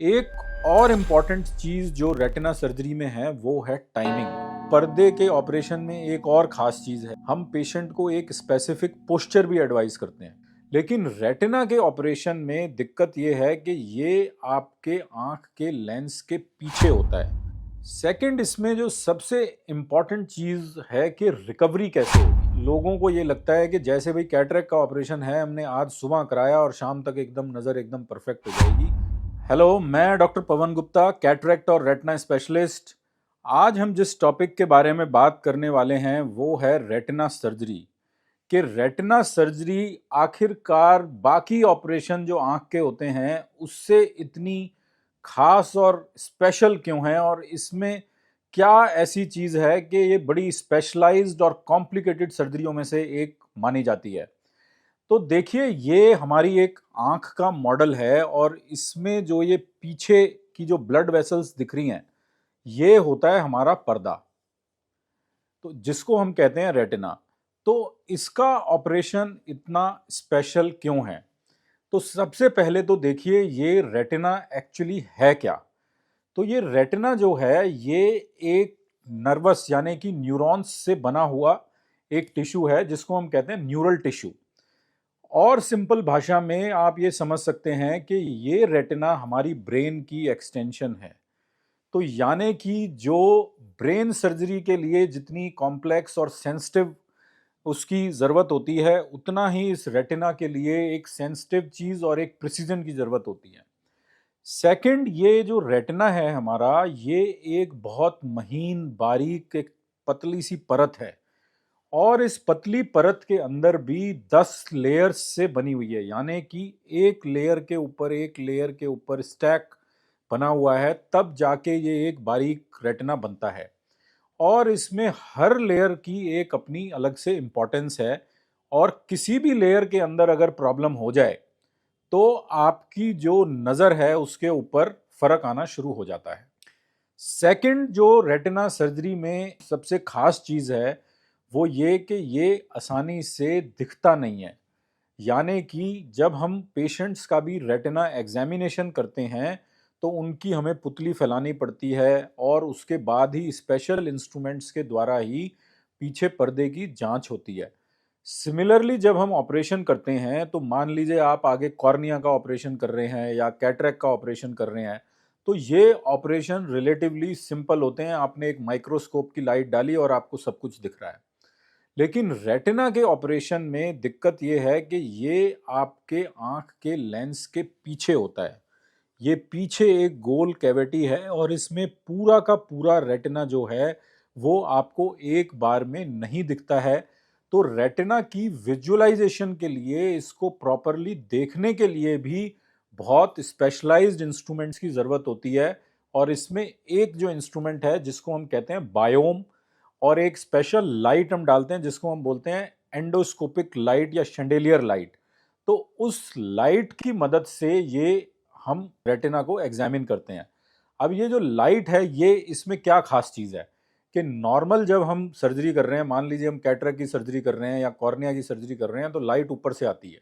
एक और इम्पॉर्टेंट चीज़ जो रेटिना सर्जरी में है वो है टाइमिंग। पर्दे के ऑपरेशन में एक और ख़ास चीज़ है, हम पेशेंट को एक स्पेसिफिक पोस्चर भी एडवाइस करते हैं। लेकिन रेटिना के ऑपरेशन में दिक्कत ये है कि ये आपके आँख के लेंस के पीछे होता है। सेकंड, इसमें जो सबसे इम्पॉर्टेंट चीज़ है कि रिकवरी कैसे होगी। लोगों को ये लगता है कि जैसे भाई कैटरेक्ट का ऑपरेशन है, हमने आज सुबह कराया और शाम तक एकदम नज़र एकदम परफेक्ट हो जाएगी। हेलो, मैं डॉक्टर पवन गुप्ता, कैटरेक्ट और रेटिना स्पेशलिस्ट। आज हम जिस टॉपिक के बारे में बात करने वाले हैं वो है रेटिना सर्जरी। कि रेटिना सर्जरी आखिरकार बाकी ऑपरेशन जो आंख के होते हैं उससे इतनी खास और स्पेशल क्यों है, और इसमें क्या ऐसी चीज़ है कि ये बड़ी स्पेशलाइज्ड और कॉम्प्लिकेटेड सर्जरियों में से एक मानी जाती है। तो देखिए, ये हमारी एक आंख का मॉडल है और इसमें जो ये पीछे की जो ब्लड वेसल्स दिख रही हैं, ये होता है हमारा पर्दा, तो जिसको हम कहते हैं रेटिना। तो इसका ऑपरेशन इतना स्पेशल क्यों है? तो सबसे पहले तो देखिए, ये रेटिना एक्चुअली है क्या? तो ये रेटिना जो है, ये एक नर्वस यानी कि न्यूरॉन्स से बना हुआ एक टिश्यू है जिसको हम कहते हैं न्यूरल टिश्यू। और सिंपल भाषा में आप ये समझ सकते हैं कि ये रेटिना हमारी ब्रेन की एक्सटेंशन है। तो यानी कि जो ब्रेन सर्जरी के लिए जितनी कॉम्प्लेक्स और सेंसिटिव उसकी ज़रूरत होती है, उतना ही इस रेटिना के लिए एक सेंसिटिव चीज़ और एक प्रिसीजन की ज़रूरत होती है। सेकंड, ये जो रेटिना है हमारा, ये एक बहुत महीन, बारीक, एक पतली सी परत है। और इस पतली परत के अंदर भी 10 लेयर्स से बनी हुई है, यानी कि एक लेयर के ऊपर एक लेयर के ऊपर स्टैक बना हुआ है, तब जाके ये एक बारीक रेटिना बनता है। और इसमें हर लेयर की एक अपनी अलग से इम्पोर्टेंस है, और किसी भी लेयर के अंदर अगर प्रॉब्लम हो जाए तो आपकी जो नज़र है उसके ऊपर फर्क आना शुरू हो जाता है। सेकंड, जो रेटिना सर्जरी में सबसे खास चीज़ है वो ये कि ये आसानी से दिखता नहीं है। यानी कि जब हम पेशेंट्स का भी रेटिना एग्जामिनेशन करते हैं तो उनकी हमें पुतली फैलानी पड़ती है, और उसके बाद ही स्पेशल इंस्ट्रूमेंट्स के द्वारा ही पीछे पर्दे की जांच होती है। सिमिलरली जब हम ऑपरेशन करते हैं, तो मान लीजिए आप आगे कॉर्निया का ऑपरेशन कर रहे हैं या कैटरेक्ट का ऑपरेशन कर रहे हैं, तो ये ऑपरेशन रिलेटिवली सिंपल होते हैं। आपने एक माइक्रोस्कोप की लाइट डाली और आपको सब कुछ दिख रहा है। लेकिन रेटिना के ऑपरेशन में दिक्कत ये है कि ये आपके आंख के लेंस के पीछे होता है। ये पीछे एक गोल कैविटी है और इसमें पूरा का पूरा रेटिना जो है वो आपको एक बार में नहीं दिखता है। तो रेटिना की विजुअलाइजेशन के लिए, इसको प्रॉपरली देखने के लिए भी बहुत स्पेशलाइज्ड इंस्ट्रूमेंट्स की ज़रूरत होती है। और इसमें एक जो इंस्ट्रूमेंट है जिसको हम कहते हैं बायोम, और एक स्पेशल लाइट हम डालते हैं जिसको हम बोलते हैं एंडोस्कोपिक लाइट या शैंडेलियर लाइट। तो उस लाइट की मदद से ये हम रेटिना को एग्जामिन करते हैं। अब ये जो लाइट है, ये इसमें क्या खास चीज़ है कि नॉर्मल जब हम सर्जरी कर रहे हैं, मान लीजिए हम कैटरेक्ट की सर्जरी कर रहे हैं या कॉर्निया की सर्जरी कर रहे हैं, तो लाइट ऊपर से आती है।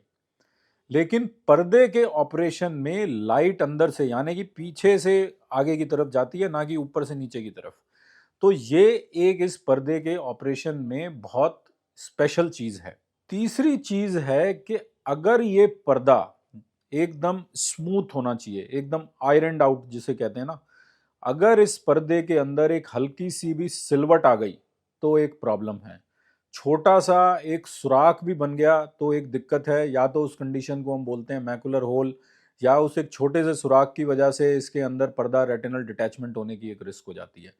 लेकिन पर्दे के ऑपरेशन में लाइट अंदर से यानी कि पीछे से आगे की तरफ जाती है, ना कि ऊपर से नीचे की तरफ। तो ये एक इस पर्दे के ऑपरेशन में बहुत स्पेशल चीज़ है। तीसरी चीज़ है कि अगर ये पर्दा एकदम स्मूथ होना चाहिए, एकदम आयरन्ड आउट जिसे कहते हैं ना, अगर इस पर्दे के अंदर एक हल्की सी भी सिलवट आ गई तो एक प्रॉब्लम है। छोटा सा एक सुराख भी बन गया तो एक दिक्कत है। या तो उस कंडीशन को हम बोलते हैं मैकुलर होल, या उस एक छोटे से सुराख की वजह से इसके अंदर पर्दा रेटिनल डिटैचमेंट होने की एक रिस्क हो जाती है।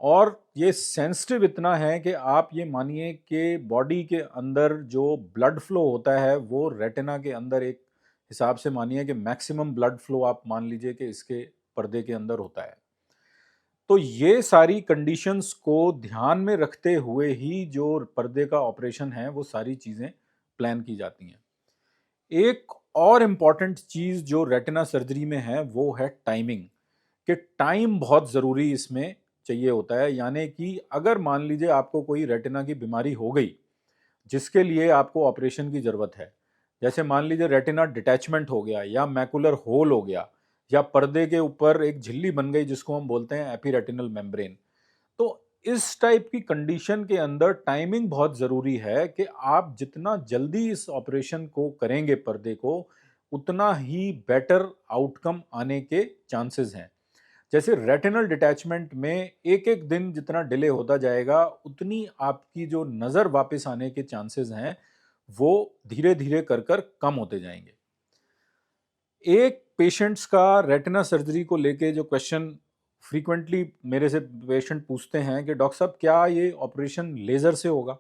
और ये सेंसिटिव इतना है कि आप ये मानिए कि बॉडी के अंदर जो ब्लड फ्लो होता है वो रेटिना के अंदर एक हिसाब से मानिए कि मैक्सिमम ब्लड फ्लो आप मान लीजिए कि इसके पर्दे के अंदर होता है। तो ये सारी कंडीशंस को ध्यान में रखते हुए ही जो पर्दे का ऑपरेशन है वो सारी चीज़ें प्लान की जाती हैं। एक और इम्पॉर्टेंट चीज़ जो रेटिना सर्जरी में है वो है टाइमिंग। कि टाइम बहुत ज़रूरी इसमें चाहिए होता है। यानी कि अगर मान लीजिए आपको कोई रेटिना की बीमारी हो गई जिसके लिए आपको ऑपरेशन की ज़रूरत है, जैसे मान लीजिए रेटिना डिटैचमेंट हो गया या मैकुलर होल हो गया या पर्दे के ऊपर एक झिल्ली बन गई जिसको हम बोलते हैं एपीरेटिनल मेम्ब्रेन। तो इस टाइप की कंडीशन के अंदर टाइमिंग बहुत ज़रूरी है कि आप जितना जल्दी इस ऑपरेशन को करेंगे पर्दे को, उतना ही बेटर आउटकम आने के चांसेस हैं। जैसे रेटिनल डिटैचमेंट में एक-एक दिन जितना डिले होता जाएगा, उतनी आपकी जो नज़र वापस आने के चांसेस हैं, वो धीरे-धीरे कर कर कम होते जाएंगे। एक पेशेंट्स का रेटिना सर्जरी को लेके जो क्वेश्चन फ्रीक्वेंटली मेरे से पेशेंट पूछते हैं कि डॉक्टर साहब क्या ये ऑपरेशन लेज़र से होगा?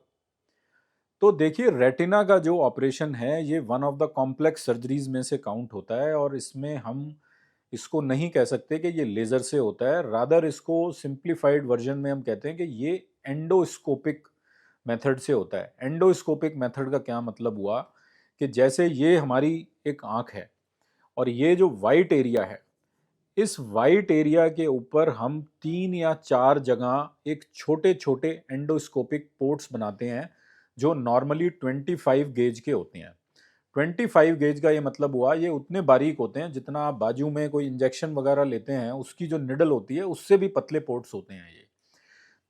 तो देखिए रेटिना का जो ऑपरेशन है ये one of the complex surgeries में से काउंट होता है और इसमें हम इसको नहीं कह सकते कि ये लेज़र से होता है, रादर इसको सिंप्लीफाइड वर्जन में हम कहते हैं कि ये एंडोस्कोपिक मेथड से होता है। एंडोस्कोपिक मेथड का क्या मतलब हुआ कि जैसे ये हमारी एक आँख है और ये जो वाइट एरिया है, इस वाइट एरिया के ऊपर हम 3 या 4 जगह एक छोटे-छोटे एंडोस्कोपिक पोर्ट्स बनाते हैं, जो नॉर्मली 25 गेज के होते हैं। 25 गेज का ये मतलब हुआ ये उतने बारीक होते हैं जितना आप बाजू में कोई इंजेक्शन वगैरह लेते हैं, उसकी जो निडल होती है उससे भी पतले पोर्ट्स होते हैं ये।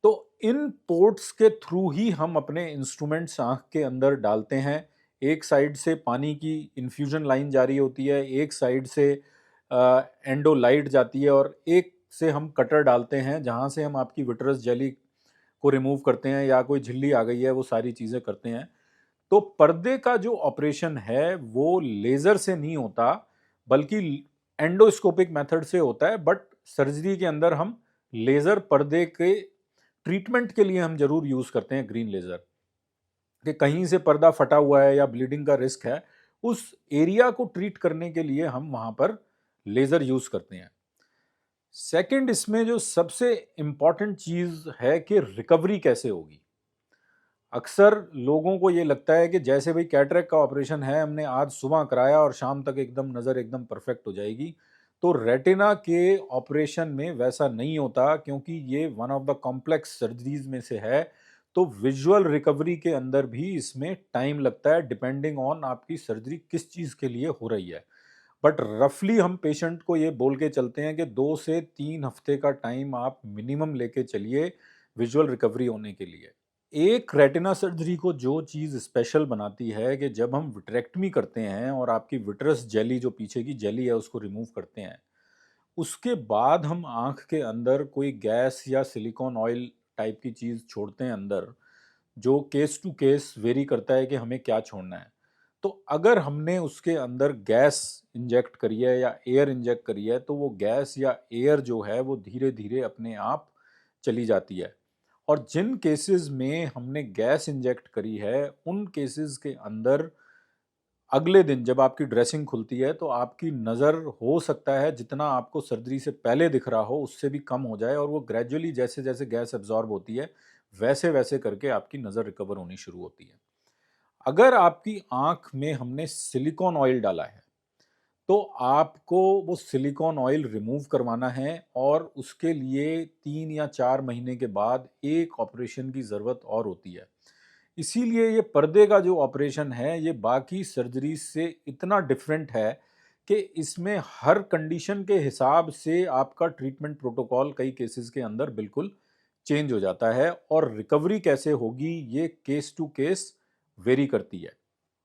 तो इन पोर्ट्स के थ्रू ही हम अपने इंस्ट्रूमेंट्स आँख के अंदर डालते हैं। एक साइड से पानी की इन्फ्यूजन लाइन जारी होती है, एक साइड से एंडोलाइट जाती है और एक से हम कटर डालते हैं जहाँ से हम आपकी विट्रस जेली को रिमूव करते हैं या कोई झिल्ली आ गई है वो सारी चीज़ें करते हैं। तो पर्दे का जो ऑपरेशन है वो लेज़र से नहीं होता बल्कि एंडोस्कोपिक मेथड से होता है, बट सर्जरी के अंदर हम लेज़र पर्दे के ट्रीटमेंट के लिए हम ज़रूर यूज़ करते हैं ग्रीन लेज़र, कि कहीं से पर्दा फटा हुआ है या ब्लीडिंग का रिस्क है, उस एरिया को ट्रीट करने के लिए हम वहाँ पर लेज़र यूज़ करते हैं। सेकंड इसमें जो सबसे इम्पॉर्टेंट चीज़ है कि रिकवरी कैसे होगी। अक्सर लोगों को ये लगता है कि जैसे भाई कैटरेक्ट का ऑपरेशन है, हमने आज सुबह कराया और शाम तक एकदम नज़र एकदम परफेक्ट हो जाएगी। तो रेटिना के ऑपरेशन में वैसा नहीं होता क्योंकि ये one of the complex surgeries में से है। तो विजुअल रिकवरी के अंदर भी इसमें टाइम लगता है डिपेंडिंग ऑन आपकी सर्जरी किस चीज़ के लिए हो रही है। बट रफली हम पेशेंट को ये बोल के चलते हैं कि 2 से 3 हफ्ते का टाइम आप मिनिमम लेके चलिए विजुअल रिकवरी होने के लिए। एक रेटिना सर्जरी को जो चीज़ स्पेशल बनाती है कि जब हम विट्रेक्टमी करते हैं और आपकी विट्रस जेली जो पीछे की जेली है उसको रिमूव करते हैं, उसके बाद हम आँख के अंदर कोई गैस या सिलिकॉन ऑयल टाइप की चीज़ छोड़ते हैं अंदर, जो केस टू केस वेरी करता है कि हमें क्या छोड़ना है। तो अगर हमने उसके अंदर गैस इंजेक्ट करी है या एयर इंजेक्ट करी है, तो वो गैस या एयर जो है वो धीरे-धीरे अपने आप चली जाती है। और जिन केसेस में हमने गैस इंजेक्ट करी है, उन केसेस के अंदर अगले दिन जब आपकी ड्रेसिंग खुलती है, तो आपकी नज़र हो सकता है जितना आपको सर्जरी से पहले दिख रहा हो, उससे भी कम हो जाए और वो ग्रेजुअली जैसे-जैसे गैस एब्ज़ॉर्ब होती है, वैसे-वैसे करके आपकी नज़र रिकवर होनी शुरू होती है। अगर आपकी आँख में हमने सिलिकॉन ऑयल डाला है, तो आपको वो सिलिकॉन ऑयल रिमूव करवाना है और उसके लिए 3 या 4 महीने के बाद एक ऑपरेशन की ज़रूरत और होती है। इसीलिए ये पर्दे का जो ऑपरेशन है, ये बाकी सर्जरी से इतना डिफरेंट है कि इसमें हर कंडीशन के हिसाब से आपका ट्रीटमेंट प्रोटोकॉल कई केसेस के अंदर बिल्कुल चेंज हो जाता है और रिकवरी कैसे होगी, ये केस टू केस वेरी करती है।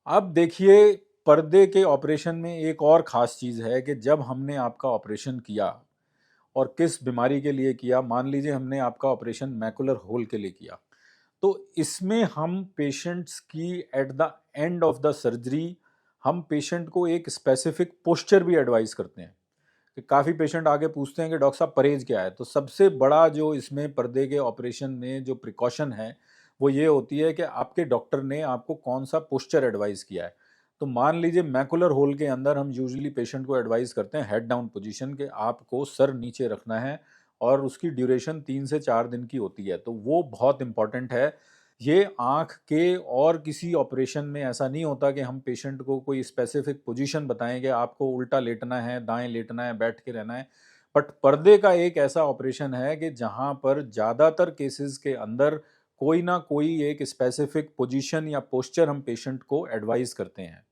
अब देखिए पर्दे के ऑपरेशन में एक और ख़ास चीज़ है कि जब हमने आपका ऑपरेशन किया और किस बीमारी के लिए किया, मान लीजिए हमने आपका ऑपरेशन मैकुलर होल के लिए किया, तो इसमें हम पेशेंट्स की at the end of the surgery हम पेशेंट को एक स्पेसिफिक पोस्चर भी एडवाइस करते हैं। कि काफ़ी पेशेंट आके पूछते हैं कि डॉक्टर साहब परहेज़ क्या है? तो सबसे बड़ा जो इसमें पर्दे के ऑपरेशन में जो प्रिकॉशन है, वो ये होती है कि आपके डॉक्टर ने आपको कौन-सा पोस्चर एडवाइस किया है। तो मान लीजिए मैकुलर होल के अंदर हम यूजुअली पेशेंट को एडवाइस करते हैं हेड डाउन पोजीशन, कि आपको सर नीचे रखना है और उसकी ड्यूरेशन 3 से 4 दिन की होती है। तो वो बहुत इम्पोर्टेंट है। ये आँख के और किसी ऑपरेशन में ऐसा नहीं होता कि हम पेशेंट को कोई स्पेसिफिक पोजीशन बताएं कि आपको उल्टा लेटना है, दाएं लेटना है, बैठ के रहना है। बट पर्दे का एक ऐसा ऑपरेशन है कि जहां पर ज़्यादातर केसेस के अंदर कोई ना कोई एक स्पेसिफिक पोजीशन या पोस्चर हम पेशेंट को एडवाइस करते हैं।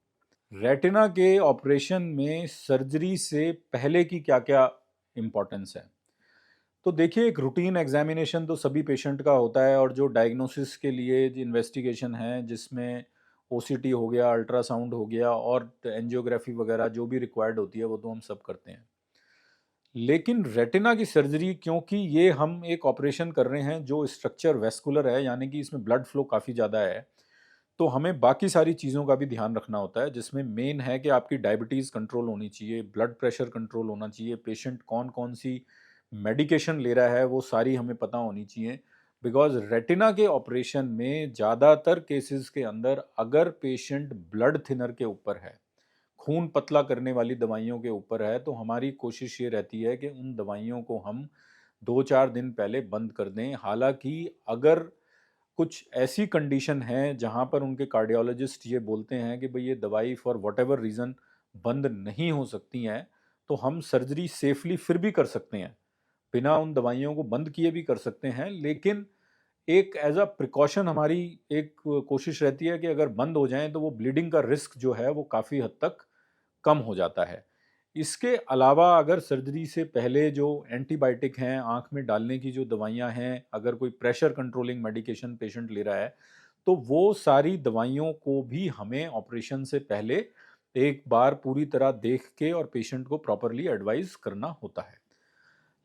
रेटिना के ऑपरेशन में सर्जरी से पहले की क्या क्या इम्पोर्टेंस है? तो देखिए, एक रूटीन एग्जामिनेशन तो सभी पेशेंट का होता है, और जो डायग्नोसिस के लिए जो इन्वेस्टिगेशन है जिसमें ओसीटी हो गया, अल्ट्रासाउंड हो गया और एंजियोग्राफी वगैरह जो भी रिक्वायर्ड होती है वो तो हम सब करते हैं। लेकिन रेटिना की सर्जरी, क्योंकि ये हम एक ऑपरेशन कर रहे हैं जो स्ट्रक्चर वेस्कुलर है, यानी कि इसमें ब्लड फ्लो काफ़ी ज़्यादा है, तो हमें बाकी सारी चीज़ों का भी ध्यान रखना होता है, जिसमें मेन है कि आपकी डायबिटीज़ कंट्रोल होनी चाहिए, ब्लड प्रेशर कंट्रोल होना चाहिए, पेशेंट कौन कौन सी मेडिकेशन ले रहा है वो सारी हमें पता होनी चाहिए। बिकॉज रेटिना के ऑपरेशन में ज़्यादातर केसेस के अंदर अगर पेशेंट ब्लड थिनर के ऊपर है, खून पतला करने वाली दवाइयों के ऊपर है, तो हमारी कोशिश ये रहती है कि उन दवाइयों को हम 2-4 दिन पहले बंद कर दें। हालांकि अगर कुछ ऐसी कंडीशन है जहां पर उनके कार्डियोलॉजिस्ट ये बोलते हैं कि भाई ये दवाई फॉर वट एवर रीज़न बंद नहीं हो सकती हैं, तो हम सर्जरी सेफली फिर भी कर सकते हैं, बिना उन दवाइयों को बंद किए भी कर सकते हैं। लेकिन एक एज अ प्रिकॉशन हमारी एक कोशिश रहती है कि अगर बंद हो जाएं तो वो ब्लीडिंग का रिस्क जो है वो काफ़ी हद तक कम हो जाता है। इसके अलावा अगर सर्जरी से पहले जो एंटीबायोटिक हैं, आँख में डालने की जो दवाइयाँ हैं, अगर कोई प्रेशर कंट्रोलिंग मेडिकेशन पेशेंट ले रहा है, तो वो सारी दवाइयों को भी हमें ऑपरेशन से पहले एक बार पूरी तरह देख के और पेशेंट को प्रॉपरली एडवाइस करना होता है।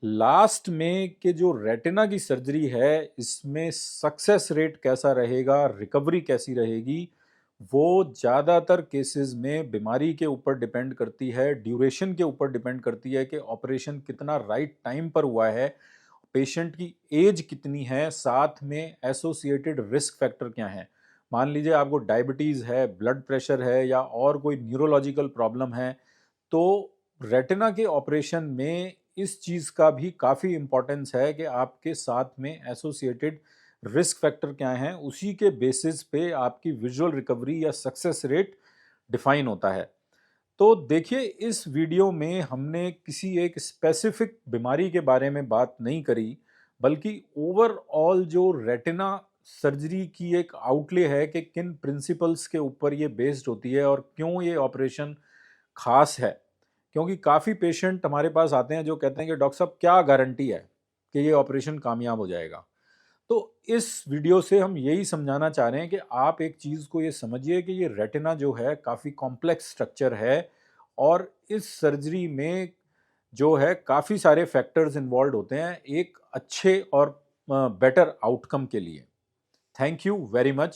लास्ट में के जो रेटिना की सर्जरी है, इसमें सक्सेस रेट कैसा रहेगा, रिकवरी कैसी रहेगी, वो ज़्यादातर केसेस में बीमारी के ऊपर डिपेंड करती है, ड्यूरेशन के ऊपर डिपेंड करती है कि ऑपरेशन कितना राइट टाइम पर हुआ है, पेशेंट की एज कितनी है, साथ में एसोसिएटेड रिस्क फैक्टर क्या हैं। मान लीजिए आपको डायबिटीज़ है, ब्लड प्रेशर है या और कोई न्यूरोलॉजिकल प्रॉब्लम है, तो रेटिना के ऑपरेशन में इस चीज़ का भी काफ़ी इम्पोर्टेंस है कि आपके साथ में एसोसिएटेड रिस्क फैक्टर क्या हैं, उसी के बेसिस पे आपकी विजुअल रिकवरी या सक्सेस रेट डिफाइन होता है। तो देखिए, इस वीडियो में हमने किसी एक स्पेसिफिक बीमारी के बारे में बात नहीं करी, बल्कि ओवरऑल जो रेटिना सर्जरी की एक आउटले है कि किन प्रिंसिपल्स के ऊपर ये बेस्ड होती है और क्यों ये ऑपरेशन खास है। क्योंकि काफ़ी पेशेंट हमारे पास आते हैं जो कहते हैं कि डॉक्टर साहब क्या गारंटी है कि ये ऑपरेशन कामयाब हो जाएगा। तो इस वीडियो से हम यही समझाना चाह रहे हैं कि आप एक चीज़ को ये समझिए कि ये रेटिना जो है काफ़ी कॉम्प्लेक्स स्ट्रक्चर है, और इस सर्जरी में जो है काफ़ी सारे फैक्टर्स इन्वॉल्व होते हैं एक अच्छे और बेटर आउटकम के लिए। Thank you very much.